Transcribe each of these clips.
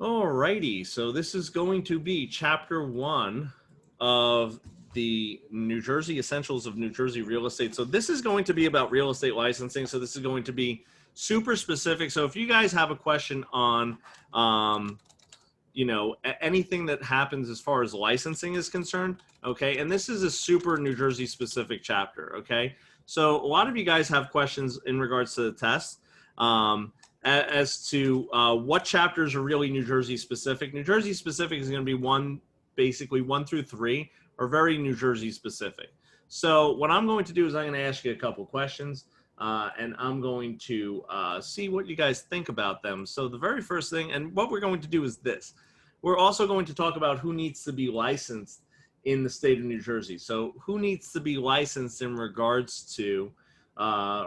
Alrighty, so this is going to be chapter 1 of the New Jersey Essentials of New Jersey Real Estate. So this is going to be about real estate licensing. So this is going to be super specific. So if you guys have a question on, anything that happens as far as licensing is concerned, okay, and this is a super New Jersey specific chapter, okay? So a lot of you guys have questions in regards to the test. As to what chapters are really New Jersey specific. New Jersey specific is going to be basically 1 through 3 are very New Jersey specific. So what I'm going to do is I'm going to ask you a couple questions and I'm going to see what you guys think about them. So the very first thing, and what we're going to do is this. We're also going to talk about who needs to be licensed in the state of New Jersey. So who needs to be licensed in regards to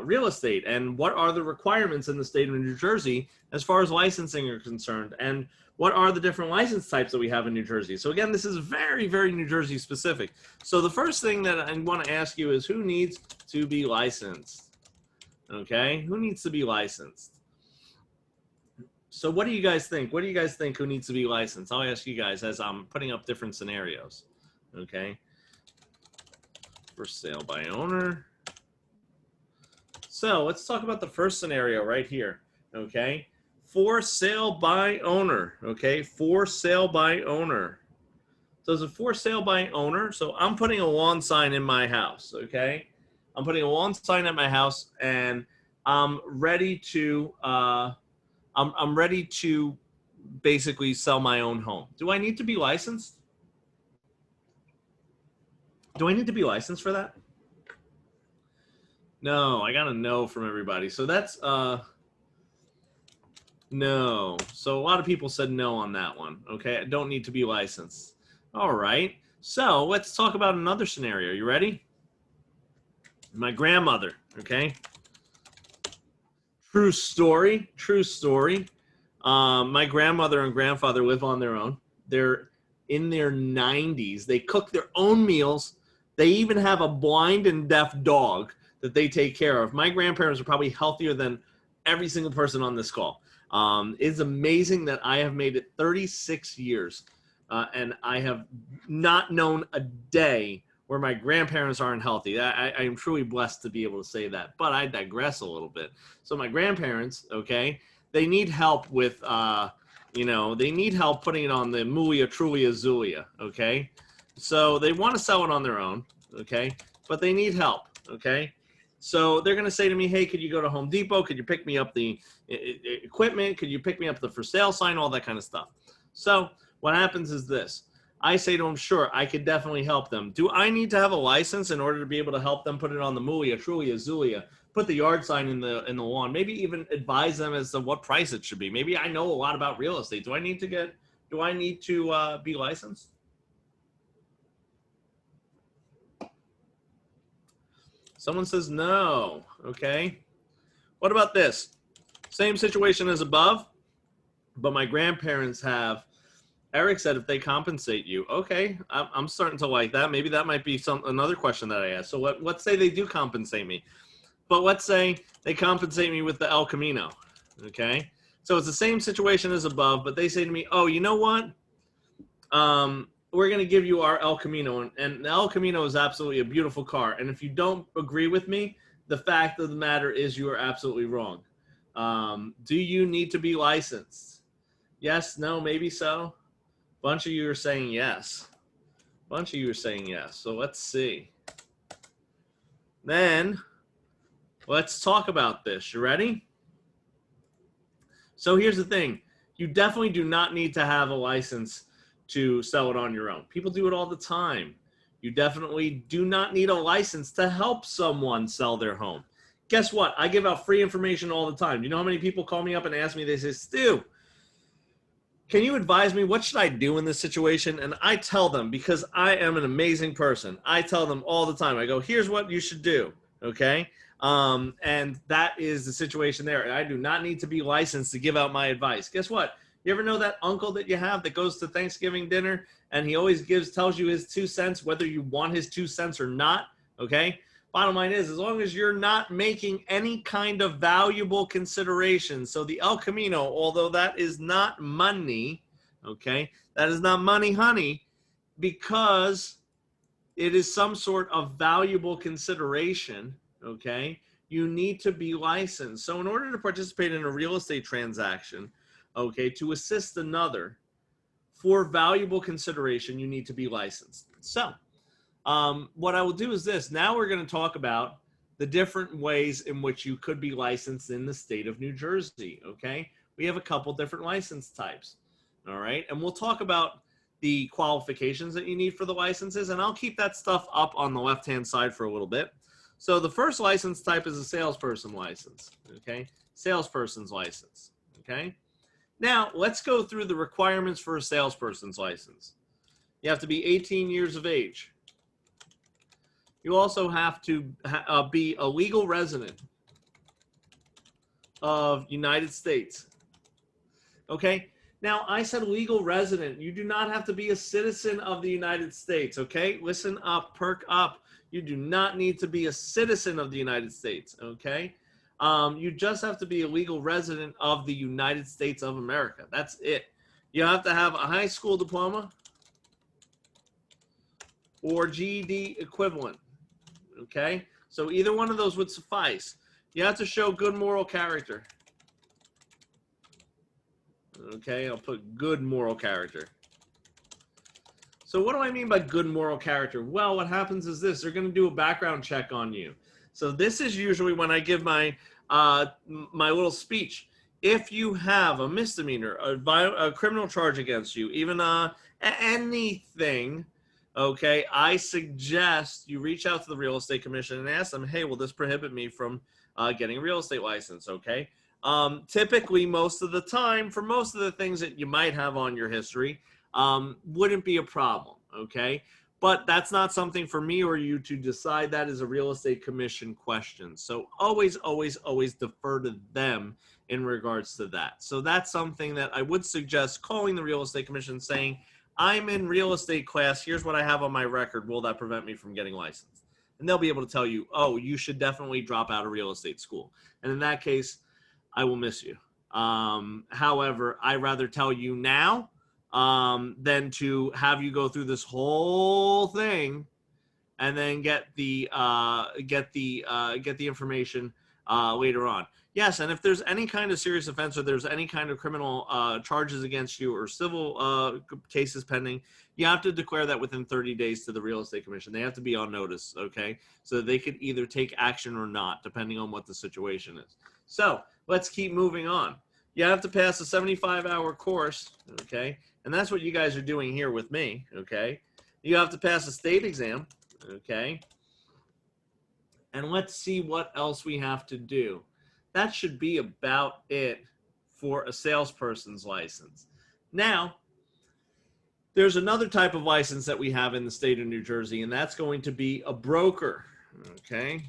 real estate, and what are the requirements in the state of New Jersey as far as licensing are concerned, and what are the different license types that we have in New Jersey. So again, this is very, very New Jersey specific. So the first thing that I want to ask you is who needs to be licensed? Okay, who needs to be licensed? So what do you guys think? What do you guys think who needs to be licensed? I'll ask you guys as I'm putting up different scenarios. Okay, for sale by owner. So let's talk about the first scenario right here, okay? For sale by owner, okay? For sale by owner. So it's a for sale by owner. So I'm putting a lawn sign in my house, okay? I'm putting a lawn sign at my house, and I'm ready to I'm ready to basically sell my own home. Do I need to be licensed? Do I need to be licensed for that? No, I got a no from everybody. So that's no. So a lot of people said no on that one. Okay, I don't need to be licensed. All right. So let's talk about another scenario. You ready? My grandmother. Okay. True story. True story. My grandmother and grandfather live on their own. They're in their 90s. They cook their own meals. They even have a blind and deaf dog that they take care of. My grandparents are probably healthier than every single person on this call. It's amazing that I have made it 36 years and I have not known a day where my grandparents aren't healthy. I am truly blessed to be able to say that, but I digress a little bit. So my grandparents, okay, they need help with, they need help putting it on the Mulia Trulia Zulia, okay? So they want to sell it on their own, okay, but they need help, okay? So they're going to say to me, hey, could you go to Home Depot? Could you pick me up the equipment? Could you pick me up the for sale sign? All that kind of stuff. So what happens is this. I say to them, sure, I could definitely help them. Do I need to have a license in order to be able to help them put it on the Mulia, Trulia, Zulia, put the yard sign in the lawn, maybe even advise them as to what price it should be? Maybe I know a lot about real estate. Do I need to be licensed? Someone says no, okay. What about this? Same situation as above, but my grandparents have, Eric said if they compensate you, okay, I'm starting to like that. Maybe that might be another question that I asked. So let's say they do compensate me, but let's say they compensate me with the El Camino, okay? So it's the same situation as above, but they say to me, oh, you know what? We're going to give you our El Camino, and the El Camino is absolutely a beautiful car. And if you don't agree with me, the fact of the matter is you are absolutely wrong. Do you need to be licensed? Yes, no, maybe so. Bunch of you are saying yes. Bunch of you are saying yes. So let's see. Then let's talk about this. You ready? So here's the thing. You definitely do not need to have a license to sell it on your own. People do it all the time. You definitely do not need a license to help someone sell their home. Guess what? I give out free information all the time. You know how many people call me up and ask me, they say, Stu, can you advise me? What should I do in this situation? And I tell them, because I am an amazing person, I tell them all the time. I go, here's what you should do, okay? And that is the situation there. I do not need to be licensed to give out my advice. Guess what? You ever know that uncle that you have that goes to Thanksgiving dinner and he always tells you his 2 cents, whether you want his 2 cents or not, okay? Bottom line is, as long as you're not making any kind of valuable consideration. So the El Camino, although that is not money, Okay, that is not money, honey, because it is some sort of valuable consideration. Okay, you need to be licensed. So in order to participate in a real estate transaction, okay, to assist another for valuable consideration, you need to be licensed. So what I will do is this. Now we're going to talk about the different ways in which you could be licensed in the state of New Jersey. Okay, we have a couple different license types. All right, and we'll talk about the qualifications that you need for the licenses, and I'll keep that stuff up on the left-hand side for a little bit. So the first license type is a salesperson license. Okay, salesperson's license. Okay, now let's go through the requirements for a salesperson's license. You have to be 18 years of age. You also have to be a legal resident of United States. Okay, now I said legal resident. You do not have to be a citizen of the United States. Okay, listen up, perk up. You do not need to be a citizen of the United States. Okay, you just have to be a legal resident of the United States of America. That's it. You have to have a high school diploma or GED equivalent. Okay, so either one of those would suffice. You have to show good moral character. Okay, I'll put good moral character. So what do I mean by good moral character? Well, what happens is this. They're going to do a background check on you. So this is usually when I give my my little speech. If you have a misdemeanor, a criminal charge against you, even anything, okay, I suggest you reach out to the real estate commission and ask them, hey, will this prohibit me from getting a real estate license? Okay. Typically, most of the time, for most of the things that you might have on your history, wouldn't be a problem. Okay. But that's not something for me or you to decide. That is a real estate commission question. So always, always, always defer to them in regards to that. So that's something that I would suggest calling the real estate commission saying, I'm in real estate class. Here's what I have on my record. Will that prevent me from getting licensed? And they'll be able to tell you, oh, you should definitely drop out of real estate school. And in that case, I will miss you. However, I'd rather tell you now than to have you go through this whole thing and then get the information later on. Yes, and if there's any kind of serious offense or there's any kind of criminal charges against you or civil cases pending, you have to declare that within 30 days to the real estate commission. They have to be on notice, okay? So they could either take action or not, depending on what the situation is. So let's keep moving on. You have to pass a 75-hour course, okay? And that's what you guys are doing here with me, okay? You have to pass a state exam, okay? And let's see what else we have to do. That should be about it for a salesperson's license. Now, there's another type of license that we have in the state of New Jersey, and that's going to be a broker, okay?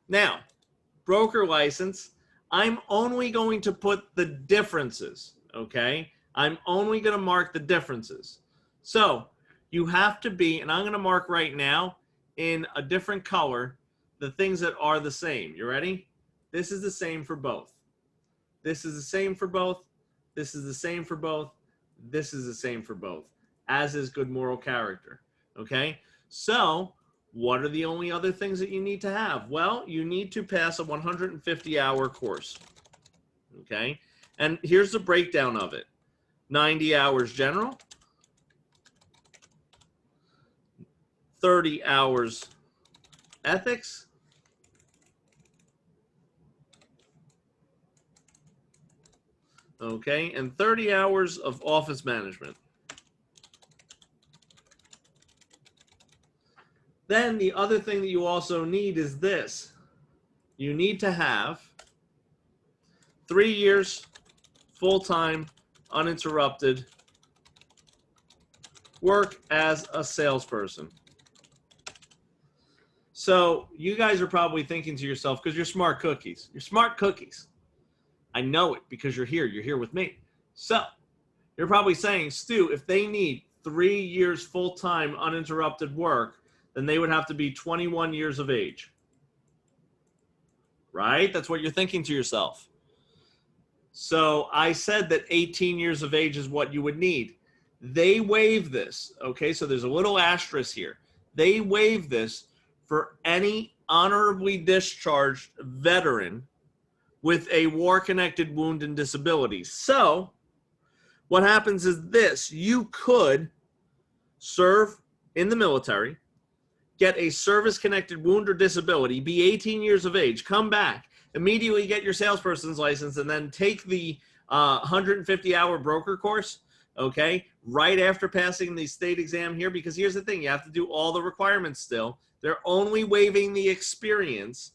Now, broker license, I'm only going to put the differences, okay? I'm only going to mark the differences. So you have to be, and I'm going to mark right now in a different color, the things that are the same. You ready? This is the same for both. This is the same for both. This is the same for both. This is the same for both, as is good moral character, okay? So what are the only other things that you need to have? Well, you need to pass a 150-hour course, okay? And here's the breakdown of it. 90 hours general, 30 hours ethics, okay, and 30 hours of office management. Then the other thing that you also need is this. You need to have 3 years full-time, uninterrupted work as a salesperson. So you guys are probably thinking to yourself, because you're smart cookies. You're smart cookies. I know it because you're here with me. So you're probably saying, Stu, if they need 3 years full-time uninterrupted work, then they would have to be 21 years of age. Right? That's what you're thinking to yourself. So I said that 18 years of age is what you would need. They waive this, okay? So there's a little asterisk here. They waive this for any honorably discharged veteran with a war-connected wound and disability. So what happens is this: you could serve in the military, get a service-connected wound or disability, be 18 years of age, come back, immediately get your salesperson's license, and then take the 150-hour broker course, okay, right after passing the state exam here. Because here's the thing: you have to do all the requirements still. They're only waiving the experience.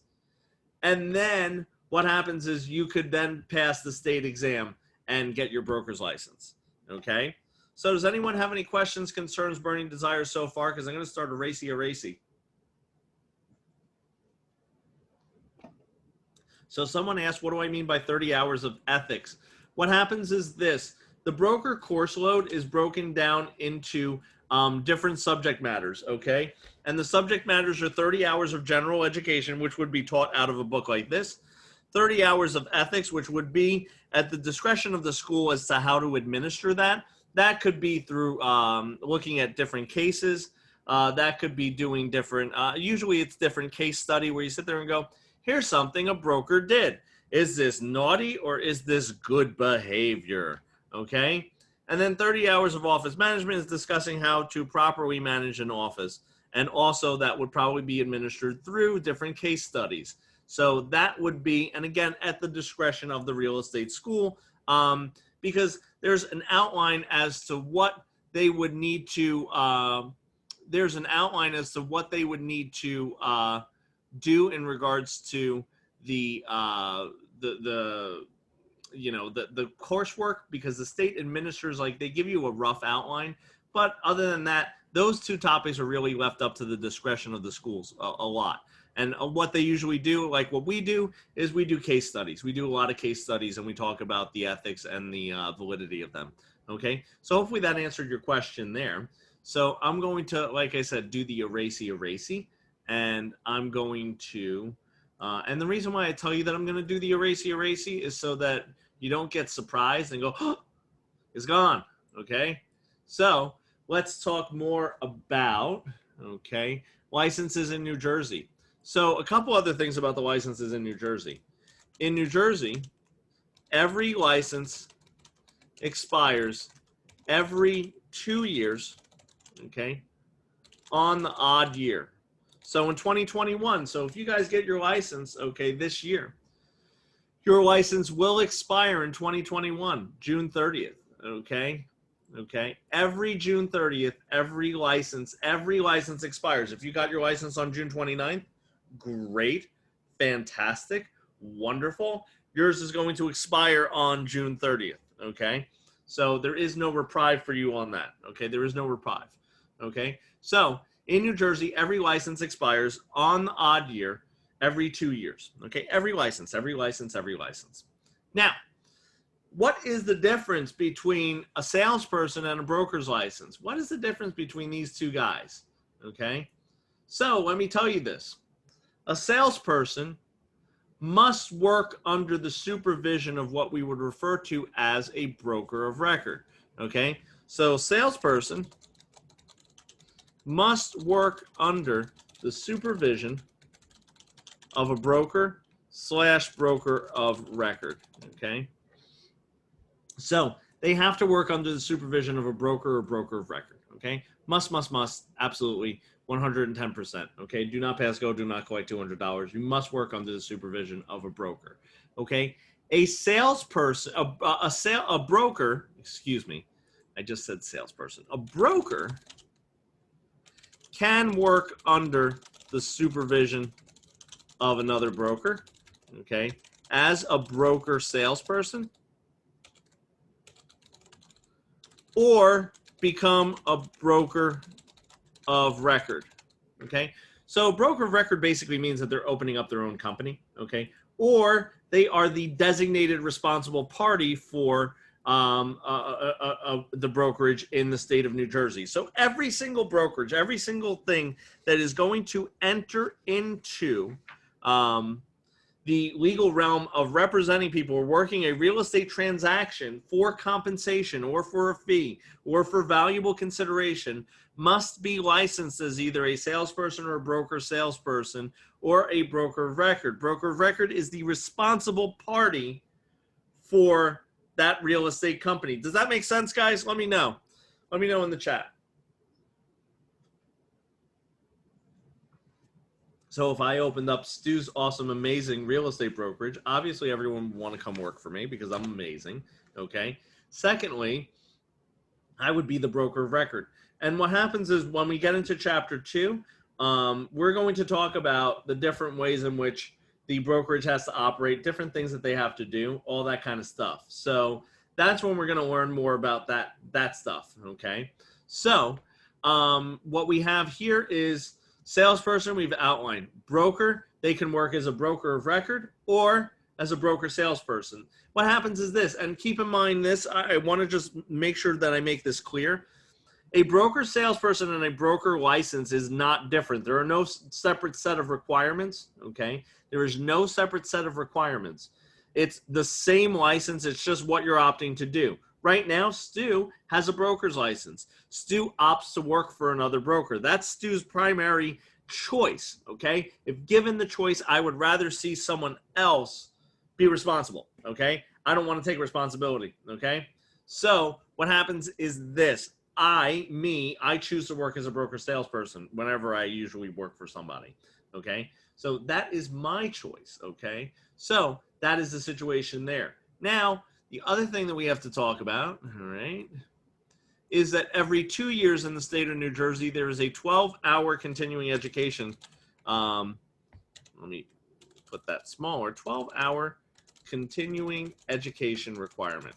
And then what happens is you could then pass the state exam and get your broker's license, okay? So does anyone have any questions, concerns, burning desires so far? Because I'm going to start a racy. So someone asked, what do I mean by 30 hours of ethics? What happens is this: the broker course load is broken down into different subject matters, okay? And the subject matters are 30 hours of general education, which would be taught out of a book like this, 30 hours of ethics, which would be at the discretion of the school as to how to administer that. That could be through looking at different cases. That could be doing different, usually it's different case study where you sit there and go, here's something a broker did. Is this naughty or is this good behavior? Okay. And then 30 hours of office management is discussing how to properly manage an office. And also that would probably be administered through different case studies. So that would be, and again, at the discretion of the real estate school, because there's an outline as to what they would need to, do in regards to the coursework, because the state administers, like, they give you a rough outline, but other than that, those two topics are really left up to the discretion of the schools a lot. And what they usually do, like what we do, is we do case studies. We do a lot of case studies, and we talk about the ethics and the validity of them. Okay, so hopefully that answered your question there. So I'm going to, like I said, do the erasy, and I'm going to, and the reason why I tell you that I'm going to do the erasy is so that you don't get surprised and go, oh, it's gone. Okay, so let's talk more about, okay, licenses in New Jersey. So a couple other things about the licenses in New Jersey. In New Jersey, every license expires every 2 years, okay, on the odd year. So in 2021, so if you guys get your license, okay, this year, your license will expire in 2021, June 30th, okay? Okay, every June 30th, every license expires. If you got your license on June 29th, great, fantastic, wonderful. Yours is going to expire on June 30th, okay? So there is no reprieve for you on that, okay? There is no reprieve, okay? So in New Jersey, every license expires on the odd year every 2 years, okay? Every license. Now, what is the difference between a salesperson and a broker's license? What is the difference between these two guys, okay? So let me tell you this. A salesperson must work under the supervision of what we would refer to as a broker of record, okay? So salesperson must work under the supervision of a broker / broker of record, okay? So they have to work under the supervision of a broker or broker of record, okay? Must, absolutely, 110%, okay? Do not pass go, do not collect $200. You must work under the supervision of a broker, okay? A salesperson, a broker, excuse me, I just said salesperson. A broker can work under the supervision of another broker, okay, as a broker salesperson, or become a broker of record, okay? So broker of record basically means that they're opening up their own company, okay? Or they are the designated responsible party for the brokerage in the state of New Jersey. So every single brokerage, every single thing that is going to enter into the legal realm of representing people or working a real estate transaction for compensation or for a fee or for valuable consideration must be licensed as either a salesperson or a broker salesperson or a broker of record. Broker of record is the responsible party for that real estate company. Does that make sense, guys? Let me know. Let me know in the chat. So if I opened up Stu's awesome, amazing real estate brokerage, obviously everyone would want to come work for me because I'm amazing, okay? Secondly, I would be the broker of record. And what happens is when we get into chapter 2, we're going to talk about the different ways in which the brokerage has to operate, different things that they have to do, all that kind of stuff. So that's when we're going to learn more about that stuff, okay? So what we have here is salesperson, we've outlined. Broker, they can work as a broker of record or as a broker salesperson. What happens is this, and keep in mind this, I want to just make sure that I make this clear. A broker salesperson and a broker license is not different. There are no separate set of requirements, okay? There is no separate set of requirements. It's the same license, it's just what you're opting to do. Right now, Stu has a broker's license. Stu opts to work for another broker. That's Stu's primary choice, okay? If given the choice, I would rather see someone else be responsible, okay? I don't want to take responsibility, okay? So what happens is this. I choose to work as a broker salesperson whenever I usually work for somebody, okay? So that is my choice, okay? So that is the situation there. Now, the other thing that we have to talk about, all right, is that every 2 years in the state of New Jersey, there is a 12-hour continuing education. Let me put that smaller, 12-hour continuing education requirement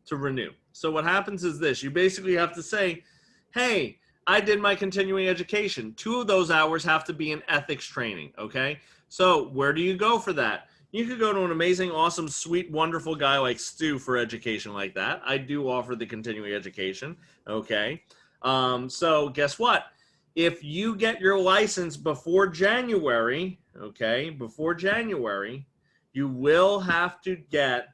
to renew. So what happens is this. You basically have to say, hey, I did my continuing education. 2 of those hours have to be in ethics training, okay? So where do you go for that? You could go to an amazing, awesome, sweet, wonderful guy like Stu for education like that. I do offer the continuing education, okay? So guess what? If you get your license before January, okay, before January, you will have to get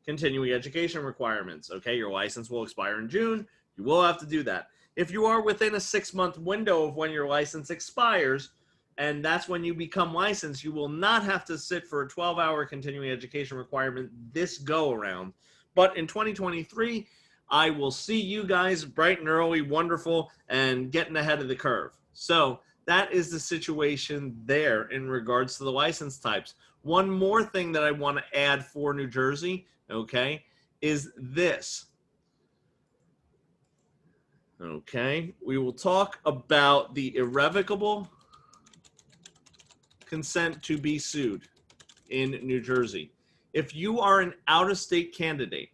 continuing education requirements, okay? Your license will expire in June. You will have to do that. If you are within a 6-month window of when your license expires, and that's when you become licensed, you will not have to sit for a 12-hour continuing education requirement this go around. But in 2023, I will see you guys bright and early, wonderful, and getting ahead of the curve. So that is the situation there in regards to the license types. One more thing that I want to add for New Jersey, okay, is this. Okay, we will talk about the irrevocable consent to be sued in New Jersey. If you are an out-of-state candidate,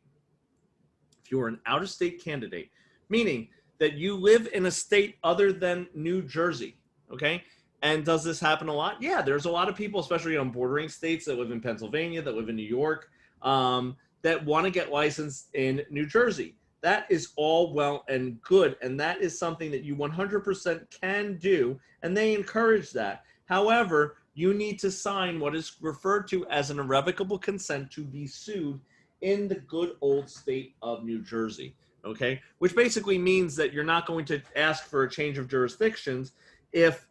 meaning that you live in a state other than New Jersey, okay? And does this happen a lot? Yeah, there's a lot of people, especially on bordering states that live in Pennsylvania, that live in New York, that want to get licensed in New Jersey. That is all well and good, and that is something that you 100% can do, and they encourage that. However, you need to sign what is referred to as an irrevocable consent to be sued in the good old state of New Jersey, okay? Which basically means that you're not going to ask for a change of jurisdictions if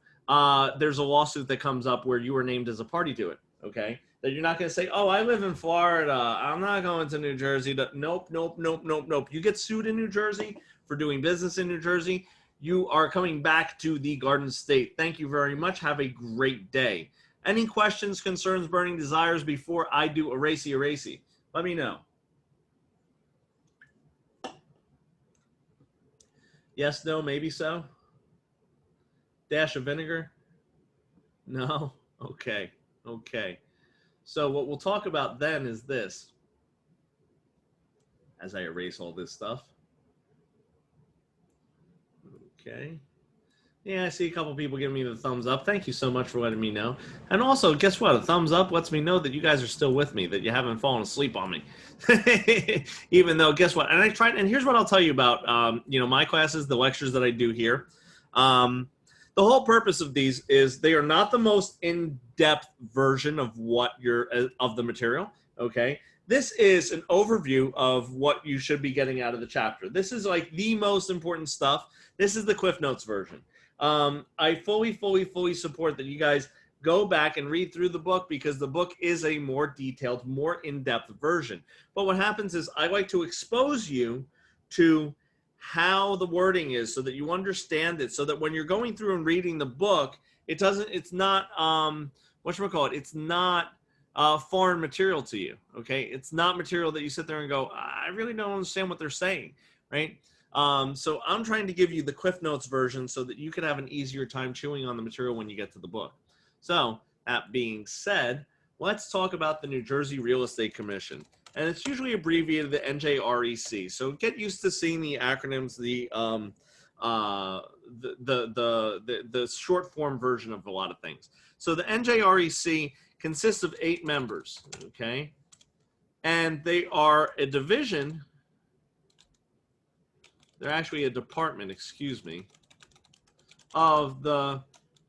there's a lawsuit that comes up where you were named as a party to it, okay? That you're not going to say, oh, I live in Florida, I'm not going to New Jersey. Nope. You get sued in New Jersey for doing business in New Jersey. You are coming back to the Garden State. Thank you very much. Have a great day. Any questions, concerns, burning desires before I do erasey? Let me know. Yes, no, maybe so. Dash of vinegar? No? Okay. So what we'll talk about then is this. As I erase all this stuff. Okay. Yeah, I see a couple people giving me the thumbs up. Thank you so much for letting me know. And also, guess what? A thumbs up lets me know that you guys are still with me, that you haven't fallen asleep on me. Even though, guess what? And I tried, and here's what I'll tell you about, my classes, the lectures that I do here. The the whole purpose of these is they are not the most in-depth version of what of the material, okay? This is an overview of what you should be getting out of the chapter. This is like the most important stuff. This is the Cliff Notes version. I fully support that you guys go back and read through the book, because the book is a more detailed, more in-depth version. But what happens is I like to expose you to how the wording is so that you understand it, so that when you're going through and reading the book, it's not foreign material to you, okay? It's not material that you sit there and go, I really don't understand what they're saying, right? So I'm trying to give you the Cliff Notes version so that you can have an easier time chewing on the material when you get to the book. So that being said, let's talk about the New Jersey Real Estate Commission. And it's usually abbreviated the NJREC. So get used to seeing the acronyms, the short form version of a lot of things. So the NJREC consists of 8 members, okay? And they are a division. They're actually a department, excuse me, of the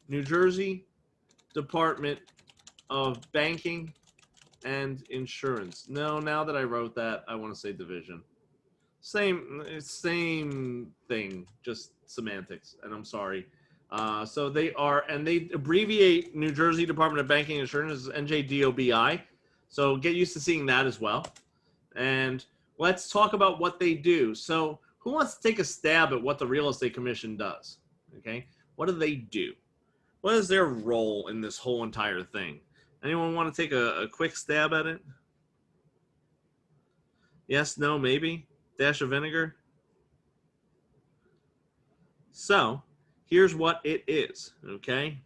New Jersey Department of Banking and Insurance. No, now that I wrote that, I want to say division. Same thing, just semantics, and I'm sorry. So they are, and they abbreviate New Jersey Department of Banking and Insurance as NJDOBI. So get used to seeing that as well. And let's talk about what they do. So who wants to take a stab at what the Real Estate Commission does? Okay, what do they do? What is their role in this whole entire thing? Anyone want to take a quick stab at it? Yes, no, maybe? Dash of vinegar? So, here's what it is, okay?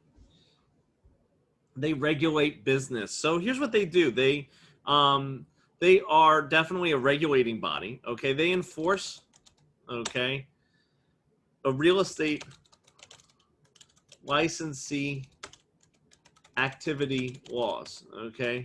They regulate business. So here's what they do. They are definitely a regulating body, okay? They enforce, okay, a real estate licensee activity laws, okay,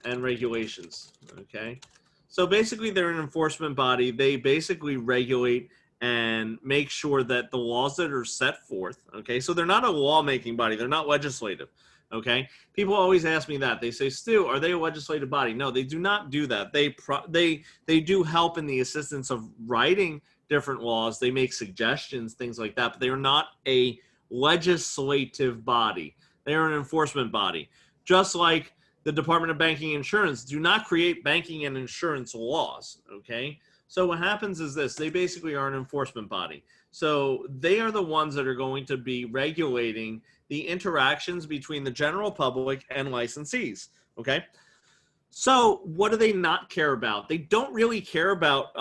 and regulations, okay? So basically they're an enforcement body. They basically regulate and make sure that the laws that are set forth, okay, so they're not a lawmaking body. They're not legislative, okay? People always ask me that. They say, Stu, are they a legislative body? No, they do not do that. They do help in the assistance of writing different laws. They make suggestions, things like that, but they are not a legislative body. They are an enforcement body. Just like the Department of Banking and Insurance do not create banking and insurance laws, okay? So what happens is this. They basically are an enforcement body. So they are the ones that are going to be regulating the interactions between the general public and licensees, okay? So what do they not care about? They don't really care about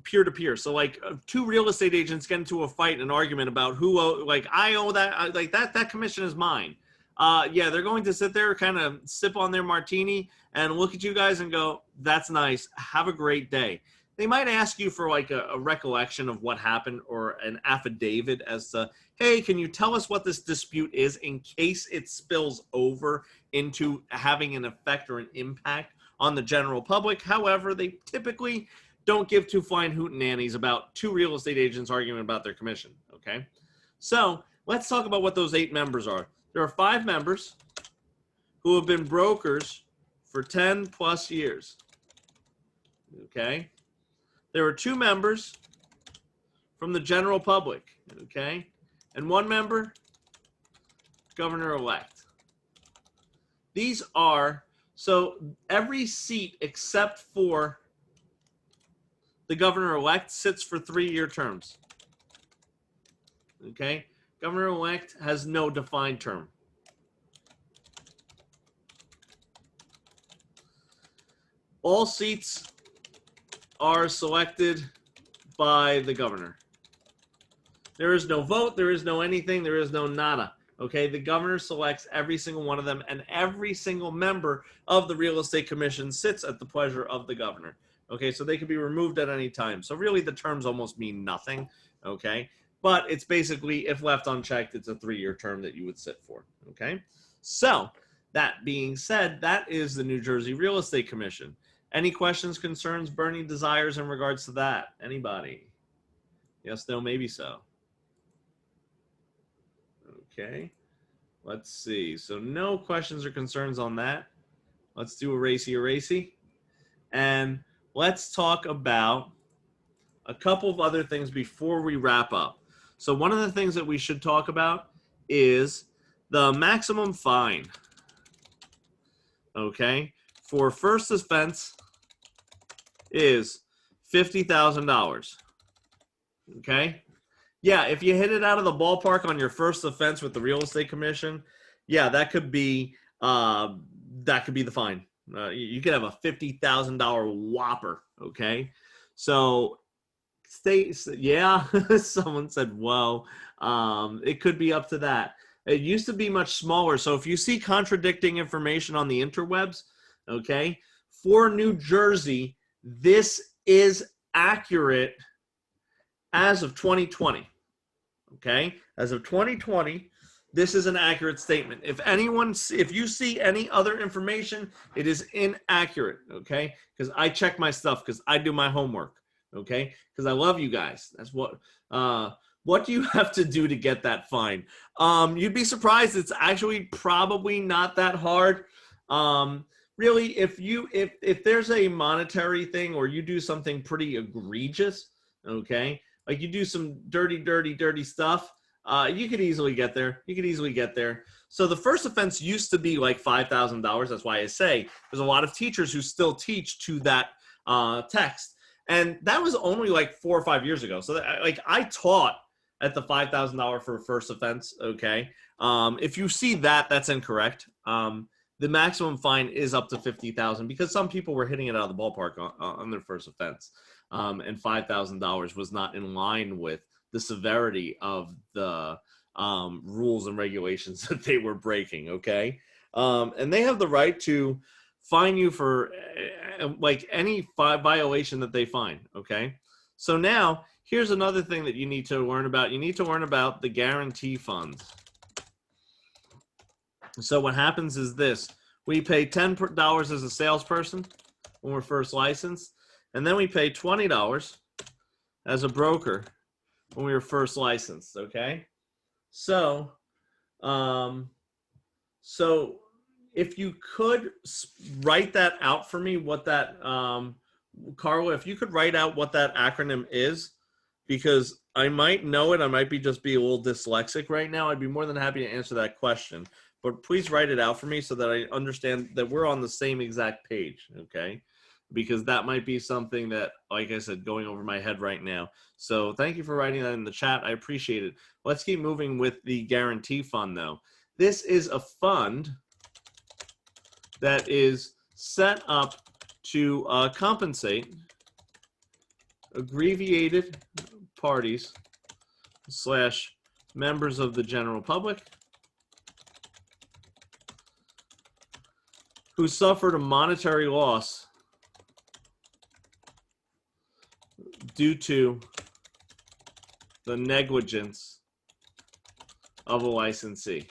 peer-to-peer. So like 2 real estate agents get into a fight, an argument about who, like I owe that, like that commission is mine. Yeah, they're going to sit there, kind of sip on their martini and look at you guys and go, that's nice. Have a great day. They might ask you for like a recollection of what happened or an affidavit as to, hey, can you tell us what this dispute is in case it spills over into having an effect or an impact on the general public. However, they typically don't give 2 flying hootenannies about 2 real estate agents arguing about their commission, okay? So let's talk about what those 8 members are. There are 5 members who have been brokers for 10 plus years, okay? There are 2 members from the general public, okay? And 1 member, governor-elect. These are, so every seat except for the governor-elect sits for 3-year terms, okay? Governor-elect has no defined term. All seats are selected by the governor. There is no vote, there is no anything, there is no nada. Okay, the governor selects every single one of them, and every single member of the Real Estate Commission sits at the pleasure of the governor. Okay, so they can be removed at any time. So really the terms almost mean nothing, okay? But it's basically, if left unchecked, it's a 3-year term that you would sit for, okay? So that being said, that is the New Jersey Real Estate Commission. Any questions, concerns, burning desires in regards to that? Anybody? Yes, no, maybe so. Okay, let's see. So no questions or concerns on that. Let's do erasey. And let's talk about a couple of other things before we wrap up. So one of the things that we should talk about is the maximum fine, okay, for first offense is $50,000, okay? Yeah, if you hit it out of the ballpark on your first offense with the real estate commission, yeah, that could be the fine. You could have a $50,000 whopper, okay? So yeah, someone said, whoa, it could be up to that. It used to be much smaller. So if you see contradicting information on the interwebs, okay, for New Jersey, this is accurate as of 2020, okay? As of 2020, this is an accurate statement. If you see any other information, it is inaccurate, okay? Because I check my stuff, because I do my homework, okay? Because I love you guys. That's what do you have to do to get that fine? You'd be surprised. It's actually probably not that hard. Really, if there's a monetary thing, or you do something pretty egregious, okay, like you do some dirty stuff, you could easily get there. So the first offense used to be like $5,000. That's why I say there's a lot of teachers who still teach to that text. And that was only like 4 or 5 years ago. So like I taught at the $5,000 for first offense, okay? If you see that, that's incorrect. The maximum fine is up to $50,000 because some people were hitting it out of the ballpark on their first offense. And $5,000 was not in line with the severity of the rules and regulations that they were breaking, okay? And they have the right to fine you for like any violation that they find, okay? So now, here's another thing that you need to learn about. You need to learn about the guarantee funds. So what happens is this. We pay $10 as a salesperson when we're first licensed, and then we pay $20 as a broker when we were first licensed, okay? So, if you could write that out for me, what that, Carla, if you could write out what that acronym is, because I might know it, I might be a little dyslexic right now. I'd be more than happy to answer that question, but please write it out for me so that I understand that we're on the same exact page, okay? Because that might be something that, like I said, going over my head right now. So thank you for writing that in the chat. I appreciate it. Let's keep moving with the guarantee fund, though. This is a fund that is set up to compensate abbreviated parties / members of the general public who suffered a monetary loss due to the negligence of a licensee.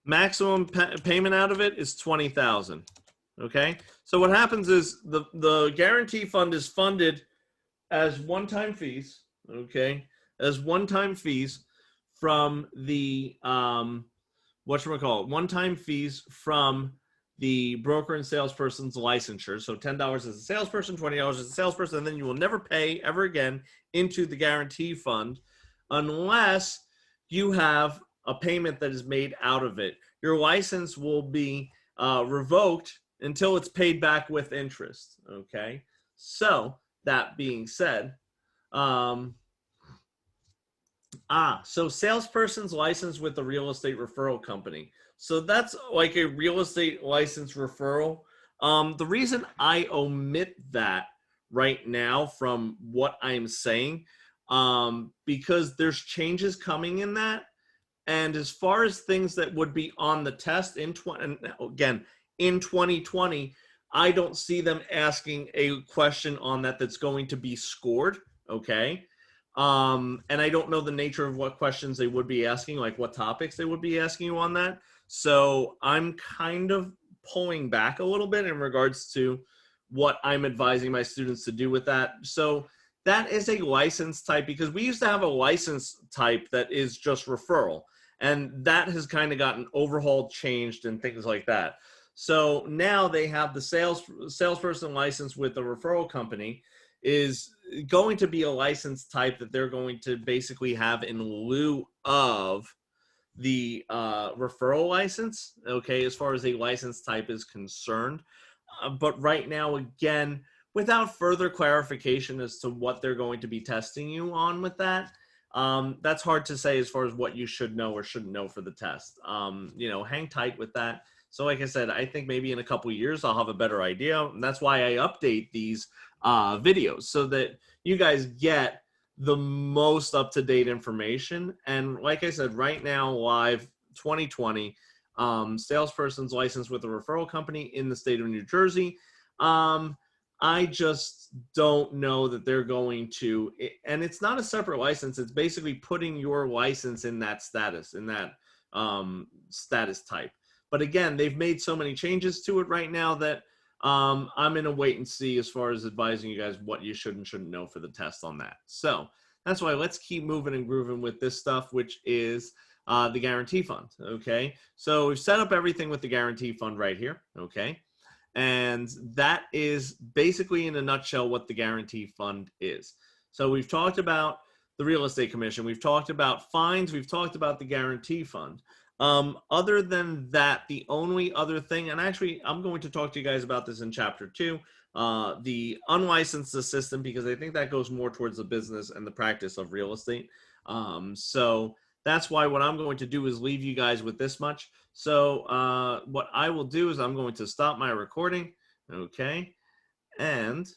Maximum payment out of it is $20,000. Okay, so what happens is the guarantee fund is funded as one-time fees. Okay, as one-time fees from the one-time fees from the broker and salesperson's licensure. So $10 as a salesperson, $20 as a salesperson, and then you will never pay ever again into the guarantee fund unless you have a payment that is made out of it. Your license will be revoked until it's paid back with interest, okay? So that being said, so salesperson's licensed with the real estate referral company. So that's like a real estate license referral. The reason I omit that right now from what I'm saying, because there's changes coming in that. And as far as things that would be on the test in 2020, I don't see them asking a question on that that's going to be scored, okay? And I don't know the nature of what questions they would be asking, like what topics they would be asking you on that. So I'm kind of pulling back a little bit in regards to what I'm advising my students to do with that. So that is a license type, because we used to have a license type that is just referral. And that has kind of gotten overhauled, changed, and things like that. So now they have the salesperson license with the referral company is going to be a license type that they're going to basically have in lieu of the referral license, okay, as far as a license type is concerned. But right now, again, without further clarification as to what they're going to be testing you on with that, that's hard to say as far as what you should know or shouldn't know for the test. You know, hang tight with that. So like I said, I think maybe in a couple of years, I'll have a better idea. And that's why I update these videos so that you guys get the most up-to-date information. And like I said, right now, live 2020, salesperson's licensed with a referral company in the state of New Jersey. I just don't know that they're going to, and it's not a separate license. It's basically putting your license in that status, in that status type. But again, they've made so many changes to it right now that I'm in a wait and see as far as advising you guys what you should and shouldn't know for the test on that. So that's why let's keep moving and grooving with this stuff, which is the guarantee fund. Okay, so we've set up everything with the guarantee fund right here. Okay, and that is basically in a nutshell what the guarantee fund is. So we've talked about the real estate commission, we've talked about fines, we've talked about the guarantee fund. Other than that, the only other thing, and actually I'm going to talk to you guys about this in chapter 2, the unlicensed assistant, because I think that goes more towards the business and the practice of real estate. So that's why what I'm going to do is leave you guys with this much. So what I will do is I'm going to stop my recording, okay, and